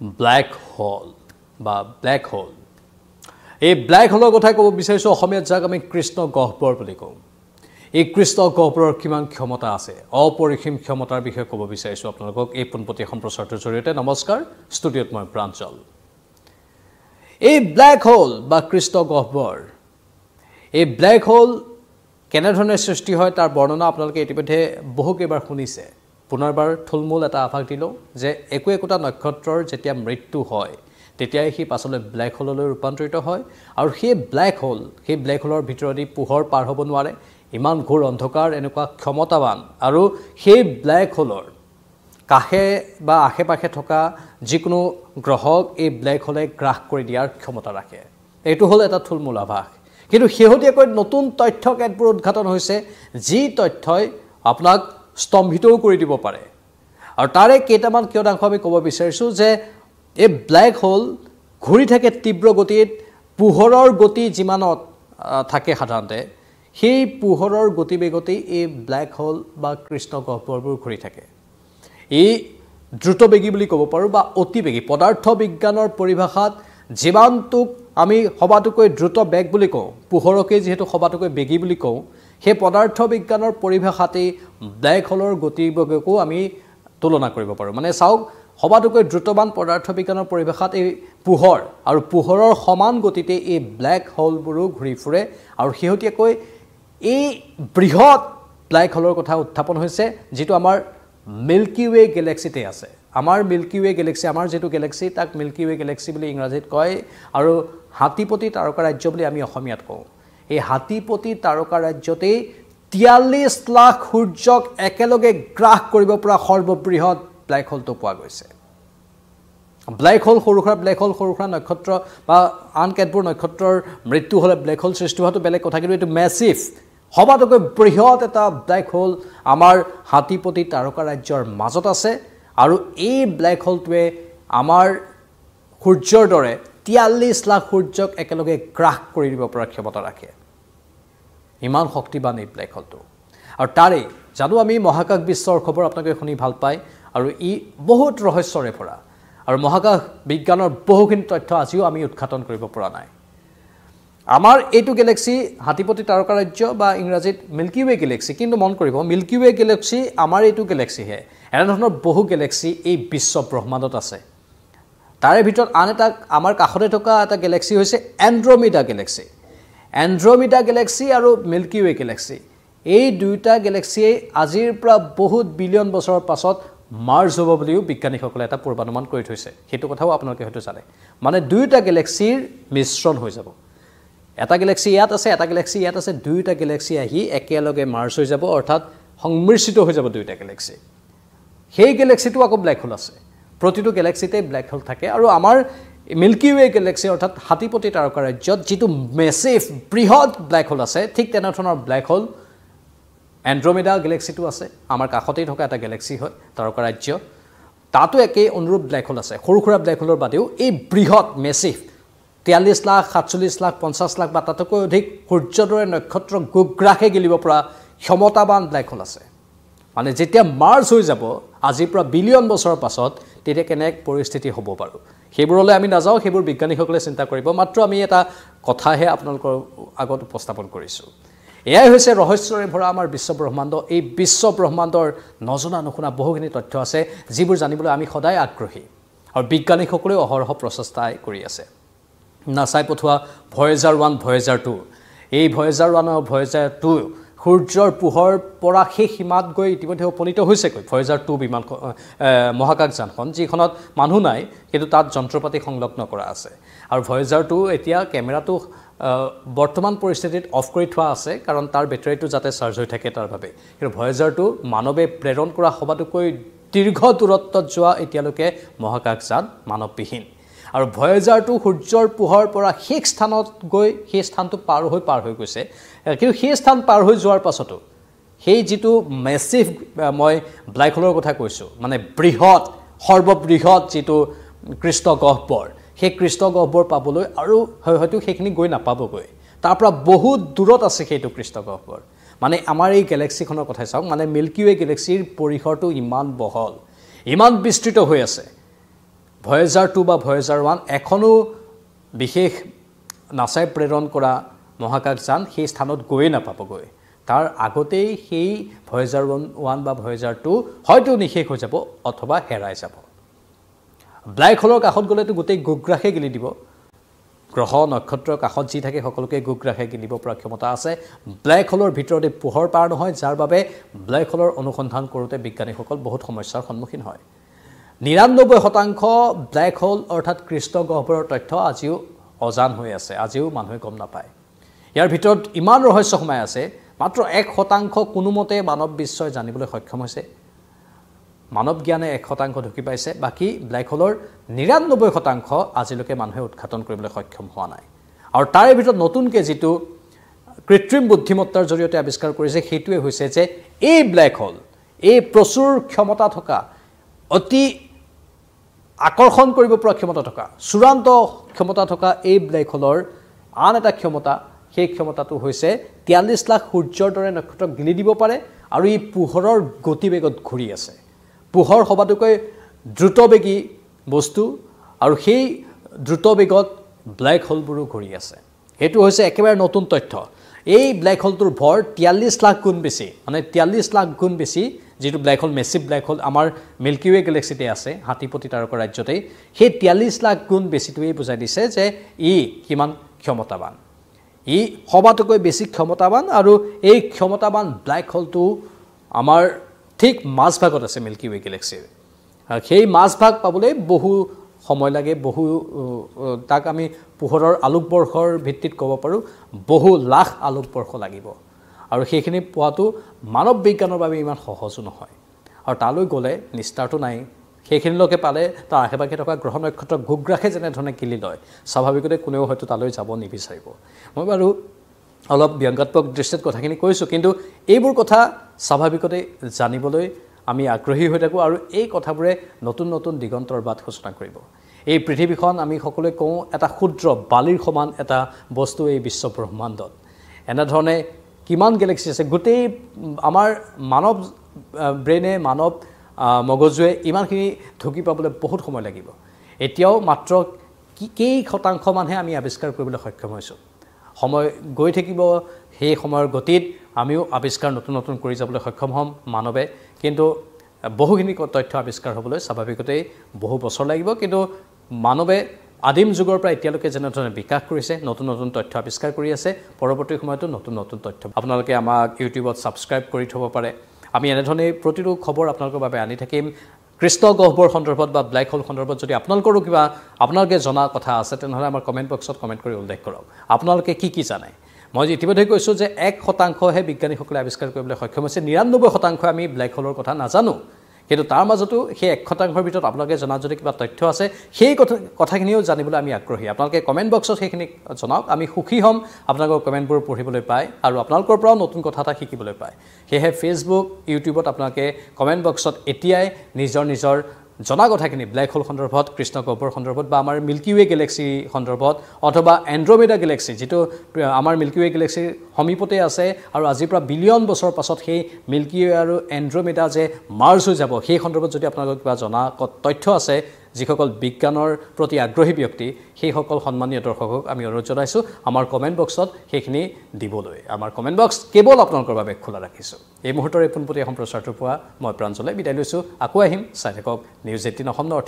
black hole বা black hole এই black হোলৰ কথা ক'ব বিচাৰিছোঁ অসমীয়াত যাক আমি কৃষ্ণ গহ্বৰ বুলি কওঁ এই কৃষ্ণ গহ্বৰৰ কিমান ক্ষমতা আছে অপৰিসীম ক্ষমতাৰ বিষয়ে ক'ব বিচাৰিছোঁ আপোনালোকক এই পোনপটীয়া সম্প্ৰচাৰটোৰ জৰিয়তে নমস্কাৰ ষ্টুডিঅ'ত মই প্ৰাঞ্জল এই ব্ল্যাক হোল বা কৃষ্ণ গহ্বৰ এই ব্ল্যাক হোল কেনেধৰণে সৃষ্টি হয় তাৰ বৰ্ণনা আপোনালোকে ইতিমধ্যে বহুকেইবাৰ শুনিছে পুনৰবাৰ থুলমূল এটা আভাস দিলোঁ যে একোটা নক্ষত্ৰৰ যেতিয়া মৃত্যু হয় তেতিয়াই সি পাছলৈ ব্ল্যাক হোললৈ ৰূপান্তৰিত হয় আৰু সেই ব্ল্যাক হোলৰ ভিতৰদি পোহৰ পাৰ হ'ব নোৱাৰে ইমান ঘোৰ অন্ধকাৰ এনেকুৱা ক্ষমতাৱান আৰু সেই ব্ল্যাক হোলৰ কাষে বা আশে-পাশে থকা যিকোনো গ্ৰহক এই ব্ল্যাক হোলে গ্ৰাস কৰি দিয়াৰ ক্ষমতা ৰাখে এইটো হ'ল এটা থুলমূল আভাস কিন্তু শেহতীয়াকৈ নতুন তথ্য কেতবোৰ উদ্ঘাটন হৈছে যি তথ্যই আপোনাক স্তম্ভিতও কৰি দিব পাৰে আৰু তাৰে কেইটামান কিয়দাংশ আমি ক'ব বিচাৰিছোঁ যে এই ব্ল্যাক হোল ঘূৰি থাকে তীব্ৰ গতিত পোহৰৰ গতি যিমানত থাকে সাধাৰণতে সেই পোহৰৰ গতিবেগতেই এই ব্ল্যাক হোল বা কৃষ্ণ গহ্বৰবোৰ ঘূৰি থাকে এই দ্ৰুতবেগী বুলি ক'ব পাৰোঁ বা অতিবেগী পদাৰ্থ বিজ্ঞানৰ পৰিভাষাত যিমানটোক আমি সবাতোকৈ দ্ৰুত বেগ বুলি কওঁ পোহৰকে যিহেতু সবাতোকৈ বেগী বুলি কওঁ সেই পদাৰ্থ বিজ্ঞানৰ পৰিভাষাতেই ব্ল্যাক হোলৰ গতিবেগকো আমি তুলনা কৰিব পাৰোঁ মানে চাওক সবাতোকৈ দ্ৰুতবান পদাৰ্থ বিজ্ঞানৰ পৰিভাষাত এই পোহৰ আৰু পোহৰৰ সমান গতিতে এই ব্ল্যাক হোলবোৰো ঘূৰি ফুৰে আৰু শেহতীয়াকৈ এই বৃহৎ ব্ল্যাক হোলৰ কথা উত্থাপন হৈছে যিটো আমাৰ মিল্কি ৱে গেলেক্সিতে আছে আমাৰ মিল্কি ৱে গেলেক্সি আমাৰ যেটো গেলেক্সি তাক মিল্কি ৱে গেলেক্সি বুলি ইংৰাজীত কয় আৰু হাতীপতি তাৰকা ৰাজ্য বুলি আমি অসমীয়াত কওঁ এই হাতীপতি তাৰকা ৰাজ্যতে 43 লাখ সূৰ্যক একেলগে গ্ৰাস কৰিব পৰা সৰ্ববৃহৎ ব্ল্যাক হোলটো পোৱা গৈছে ব্ল্যাক হোল সৰুখৰা নক্ষত্ৰ বা আন কেতবোৰ নক্ষত্ৰৰ মৃত্যু হ'লে ব্ল্যাক হোল সৃষ্টি হোৱাটো বেলেগ কথা কিন্তু এইটো মেছিভ সবাতোকৈ বৃহৎ এটা ব্ল্যাক হোল আমাৰ হাতীপতি তাৰকা ৰাজ্যৰ মাজত আছে আৰু এই ব্ল্যাক হোলটোৱে আমাৰ সূৰ্যৰ দৰে 43 লাখ সূৰ্যক একেলগে গ্ৰাস কৰি দিব পৰা ক্ষমতা ৰাখে ইমান শক্তিবান এই ব্ল্যাক হোলটো আৰু তাৰে জানো আমি মহাকাশ বিশ্বৰ খবৰ আপোনালোকে শুনি ভাল পায় আৰু ই বহুত ৰহস্যৰে ভৰা আৰু মহাকাশ বিজ্ঞানৰ বহুখিনি তথ্য আজিও আমি উৎঘাটন কৰিব পৰা নাই আমাৰ এইটো গেলেক্সি হাতীপতি তাৰকা ৰাজ্য বা ইংৰাজীত মিল্কি ৱে গেলেক্সি কিন্তু মন কৰিব মিল্কি ৱে গেলেক্সি আমাৰ এইটো গেলেক্সিহে এনেধৰণৰ বহু গেলেক্সি এই বিশ্ব ব্ৰহ্মাণ্ডত আছে তাৰে ভিতৰত আন এটা আমাৰ কাষতে থকা এটা গেলেক্সি হৈছে এণ্ড্ৰমিডা গেলেক্সি আৰু মিল্কি ৱে গেলেক্সি এই দুইটা গেলেক্সিয়ে আজিৰ পৰা বহুত বিলিয়ন বছৰৰ পাছত মাৰ্জ হ'ব বুলিও বিজ্ঞানীসকলে এটা পূৰ্বানুমান কৰি থৈছে সেইটো কথাও আপোনালোকে হয়তো জানে মানে দুইটা গেলেক্সিৰ মিশ্ৰণ হৈ যাব এটা গেলেক্সি ইয়াত আছে এটা গেলেক্সি ইয়াত আছে দুইটা গেলেক্সি আহি একেলগে মাৰ্জ হৈ যাব অৰ্থাৎ সংমিশ্ৰিত হৈ যাব দুইটা গেলেক্সি সেই গেলেক্সিটো আকৌ ব্ল্যাক হোল আছে প্ৰতিটো গেলেক্সিতে ব্ল্যাক হোল থাকে আৰু আমাৰ মিল্কি ৱে গেলেক্সি অৰ্থাৎ হাতীপতি তাৰকা ৰাজ্যত যিটো মেছিভ বৃহৎ ব্ল্যাক হোল আছে ঠিক তেনেধৰণৰ ব্ল্যাক হোল এণ্ড্ৰমিডা গেলেক্সিটো আছে আমাৰ কাষতেই থকা এটা গেলেক্সি হয় তাৰকা ৰাজ্য তাতো একেই অনুৰূপ ব্ল্যাক হোল আছে সৰু ব্ল্যাক হোলৰ বাদেও এই বৃহৎ মেছিভ 43 লাখ 47 লাখ 50 লাখ বা তাতকৈ অধিক সূৰ্যৰ দৰে নক্ষত্ৰ গোগ্ৰাসে গেলিব পৰা ক্ষমতাৱান ব্ল্যাক হোল আছে মানে যেতিয়া মাৰ্জ হৈ যাব আজিৰ পৰা বিলিয়ন বছৰৰ পাছত তেতিয়া কেনে পৰিস্থিতি হ'ব বাৰু সেইবোৰলৈ আমি নাযাওঁ সেইবোৰ বিজ্ঞানীসকলে চিন্তা কৰিব মাত্ৰ আমি এটা কথাহে আপোনালোকৰ আগত উপস্থাপন কৰিছোঁ এয়াই হৈছে ৰহস্যৰে ভৰা আমাৰ বিশ্ব ব্ৰহ্মাণ্ড এই বিশ্ব ব্ৰহ্মাণ্ডৰ নজনা নুশুনা বহুখিনি তথ্য আছে যিবোৰ জানিবলৈ আমি সদায় আগ্ৰহী আৰু বিজ্ঞানীসকলে অহৰহ প্ৰচেষ্টা কৰি আছে নাছাই পঠোৱা ভয়েজাৰ 1 ভয়েজাৰ 2 এই ভয়েজাৰ 1 আৰু ভয়েজাৰ 2 সূৰ্যৰ পোহৰ পৰা সেই সীমাত গৈ ইতিমধ্যে উপনীত হৈছেগৈ ভয়েজাৰ 2 বিমান মহাকাশ যানখন যিখনত মানুহ নাই কিন্তু তাত যন্ত্ৰপাতি সংলগ্ন কৰা আছে আৰু ভয়েজাৰ 2 এতিয়া কেমেৰাটো বৰ্তমান পৰিস্থিতিত অফ কৰি থোৱা আছে কাৰণ তাৰ বেটাৰীটো যাতে চাৰ্জ হৈ থাকে তাৰ বাবে কিন্তু ভয়েজাৰ 2 মানৱে প্ৰেৰণ কৰা সবাতোকৈ দীৰ্ঘ দূৰত্বত যোৱা এতিয়ালৈকে মহাকাশ যান মানৱবিহীন আৰু ভয়েজাৰ 2 সূৰ্যৰ পোহৰ পৰা শেষ স্থানত গৈ সেই স্থানটো পাৰ হৈ গৈছে কিন্তু সেই স্থান পাৰ হৈ যোৱাৰ পাছতো সেই যিটো মেছিভ মই ব্ল্যাক হোলৰ কথা কৈছোঁ মানে বৃহৎ সৰ্ববৃহৎ যিটো কৃষ্ণ গহ্বৰ সেই কৃষ্ণ গহ্বৰ পাবলৈ আৰু হয়তো সেইখিনি গৈ নাপাবগৈ তাৰ পৰা বহুত দূৰত আছে সেইটো কৃষ্ণ গহ্বৰ মানে আমাৰ এই গ্যালাক্সিখনৰ কথা চাওক মানে মিল্কি ৱে গ্যালাক্সিৰ পৰিসৰটো ইমান বহল ইমান বিস্তৃত হৈ আছে ভয়েজাৰ 2 বা ভয়েজাৰ 1 এখনো বিশেষ নাছাই প্ৰেৰণ কৰা মহাকাশযান সেই স্থানত গৈয়ে নাপাবগৈ তাৰ আগতেই সেই ভয়েজাৰ 1 বা ভয়েজাৰ 2 হয়তো নিশেষ হৈ যাব অথবা হেৰাই যাব ব্ল্যাক হোলৰ কাষত গ'লেতো গোটেই গুগ্ৰাসে গিলি দিব গ্ৰহ নক্ষত্ৰৰ কাষত যি থাকে সকলোকে গুগ্ৰাসে গিলিব পৰা ক্ষমতা আছে ব্ল্যাক হোলৰ ভিতৰতে পোহৰ পাৰ নহয় যাৰ বাবে ব্ল্যাক হোলৰ অনুসন্ধান কৰোঁতে বিজ্ঞানীসকল বহুত সমস্যাৰ সন্মুখীন হয় 99% ব্ল্যাক হোল অৰ্থাৎ কৃষ্ণ গহ্বৰৰ তথ্য আজিও অজান হৈ আছে আজিও মানুহে গম নাপায় ইয়াৰ ভিতৰত ইমান ৰহস্য সোমাই আছে মাত্ৰ 1% কোনোমতে মানৱ বিশ্বই জানিবলৈ সক্ষম হৈছে মানৱ জ্ঞানে 1% ঢুকি পাইছে বাকি ব্ল্যাক হোলৰ 99% আজিলৈকে মানুহে উৎঘাটন কৰিবলৈ সক্ষম হোৱা নাই আৰু তাৰে ভিতৰত নতুনকৈ যেটো কৃত্ৰিম বুদ্ধিমত্তাৰ জৰিয়তে আৱিষ্কাৰ কৰিছে সেইটোৱে হৈছে যে এই ব্ল্যাক হোল এই প্ৰচুৰ ক্ষমতা থকা অতি আকৰ্ষণ কৰিব পৰা ক্ষমতা থকা চূড়ান্ত ক্ষমতা থকা এই ব্ল্যাক হোলৰ আন এটা ক্ষমতা সেই ক্ষমতাটো হৈছে 43 লাখ সূৰ্যৰ দৰে নক্ষত্ৰক গিলি দিব পাৰে আৰু এই পোহৰৰ গতিবেগত ঘূৰি আছে পোহৰ সবাতোকৈ দ্ৰুতবেগী বস্তু আৰু সেই দ্ৰুতবেগত ব্ল্যাক হোলবোৰো ঘূৰি আছে এটো হৈছে একেবাৰে নতুন তথ্য এই ব্ল্যাক হোলটোৰ ভৰ 43 লাখ গুণ বেছি মানে 43 লাখ গুণ বেছি যেটো black hole massive black hole আমাৰ মিল্কি ৱে গ্যালাক্সিতে আছে হাতীপতি তাৰকা ৰাজ্যতে সেই 43 লাখ গুণ বেছিটোৱে বুজাই দিছে যে ই কিমান ক্ষমতাবান ই সবাতোকৈ বেছি ক্ষমতাবান আৰু এই ক্ষমতাবান ব্ল্যাক হোলটো আমাৰ ঠিক মাজভাগত আছে মিল্কি ৱে গ্যালাক্সিৰ সেই মাজভাগ পাবলৈ বহু সময় লাগে বহু তাক আমি পোহৰৰ আলোকবৰ্ষৰ ভিত্তিত ক'ব পাৰো বহু লাখ আলোকবৰ্ষ লাগিব আৰু সেইখিনি পোৱাটো মানৱ বিজ্ঞানৰ বাবে ইমান সহজো নহয় আৰু তালৈ গ'লে নিস্তাৰটো নাই সেইখিনিলৈকে পালে তাৰ আশেপাশে থকা গ্ৰহ নক্ষত্ৰ গুগ্ৰাসে যেনে ধৰণে কিলি লয় স্বাভাৱিকতে কোনেও হয়তো তালৈ যাব নিবিচাৰিব মই বাৰু অলপ ব্যংগাত্মক দৃষ্টিত কথাখিনি কৈছো কিন্তু এইবোৰ কথা স্বাভাৱিকতে জানিবলৈ আমি আগ্ৰহী হৈ থাকো আৰু এই কথাবোৰে নতুন নতুন দিগন্তৰ বাট সূচনা কৰিব এই পৃথিৱীখন আমি সকলোৱে কওঁ এটা ক্ষুদ্ৰ বালিৰ সমান এটা বস্তু এই বিশ্ব ব্ৰহ্মাণ্ডত এনে ধৰণে কিমান গ্যালাক্সি আছে গোটেই আমাৰ মানৱ ব্ৰেইনে মানৱ মগজুৱে ইমানখিনি ঢুকি পাবলৈ বহুত সময় লাগিব এতিয়াও মাত্ৰ কেই শতাংশ মানহে আমি আৱিষ্কাৰ কৰিবলৈ সক্ষম হৈছো সময় গৈ থাকিব সেই সময়ৰ গতিত আমিও আৱিষ্কাৰ নতুন নতুন কৰি যাবলৈ সক্ষম হ'ম মানৱে কিন্তু বহুখিনি তথ্য আৱিষ্কাৰ হ'বলৈ স্বাভাৱিকতে বহু বছৰ লাগিব কিন্তু মানৱে আদিম যুগৰ পৰা এতিয়ালৈকে যেনে ধৰণে বিকাশ কৰিছে নতুন নতুন তথ্য আৱিষ্কাৰ কৰি আছে পৰৱৰ্তী সময়তো নতুন নতুন তথ্য আপোনালোকে আমাক ইউটিউবত সাবস্ক্ৰাইব কৰি থব পাৰে আমি এনে ধৰণে প্ৰতিটো খবৰ আপোনালোকৰ বাবে আনি থাকিম কৃষ্ণ গহ্বৰ সন্দৰ্ভত বা ব্ল্যাক হোল সন্দৰ্ভত যদি আপোনালোকৰো কিবা আপোনালোকে জনা কথা আছে তেনেহলে আমাৰ কমেন্ট বক্সত কমেন্ট কৰি উল্লেখ কৰক আপোনালোকে কি জানে মই ইতিমধ্যে কৈছো যে 1% হে বিজ্ঞানীসকলে আৱিষ্কাৰ কৰিবলৈ সক্ষম হৈছে 99% আমি ব্ল্যাক হোলৰ কথা নাজানো কিন্তু তাৰ মাজতো সেই 1%ৰ ভিতৰত আপোনালোকে জনা যদি কিবা তথ্য আছে সেই কথাখিনিও জানিবলৈ আমি আগ্ৰহী আপোনালোকে কমেন্ট বক্সত সেইখিনি জনাওক আমি সুখী হ'ম আপোনালোকৰ কমেন্টবোৰ পঢ়িবলৈ পাই আৰু আপোনালোকৰ পৰাও নতুন কথা এটা শিকিবলৈ পায় সেয়ে ফেসবুক ইউটিউবত আপোনালোকে কমেন্ট বক্সত এতিয়াই নিজৰ জনা কথাখিনি ব্ল্যাক হোল সন্দৰ্ভত কৃষ্ণ গহ্বৰ সন্দৰ্ভত বা আমাৰ মিল্কি ৱে গ্যালাক্সি সন্দৰ্ভত অথবা এন্ড্ৰমেডা গ্যালাক্সি যেটো আমাৰ মিল্কি ৱে গ্যালাক্সিৰ সমীপতে আছে আৰু আজিৰ পৰা বিলিয়ন বছৰ পাছত সেই মিল্কি ৱে আৰু এন্ড্ৰমেডা যে মাৰ্জ হৈ যাব সেই সন্দৰ্ভত যদি আপোনালোকৰ কিবা জনা তথ্য আছে যিসকল বিজ্ঞানৰ প্ৰতি আগ্ৰহী ব্যক্তি সেই সকল সন্মানীয় দৰ্শকক আমি অনুৰোধ জনাইছো আমাৰ কমেন্ট বক্সত সেইখিনি দিবলৈ আমাৰ কমেন্ট বক্স কেৱল আপোনালোকৰ বাবে খোলা ৰাখিছো এই মুহূৰ্তৰ পোনপটীয়া সম্প্ৰচাৰটো পোৱা মই প্ৰাঞ্জলে বিদায় লৈছো আকৌ আহিম চাই থাকক নিউজ 18 অসম নৰ্থ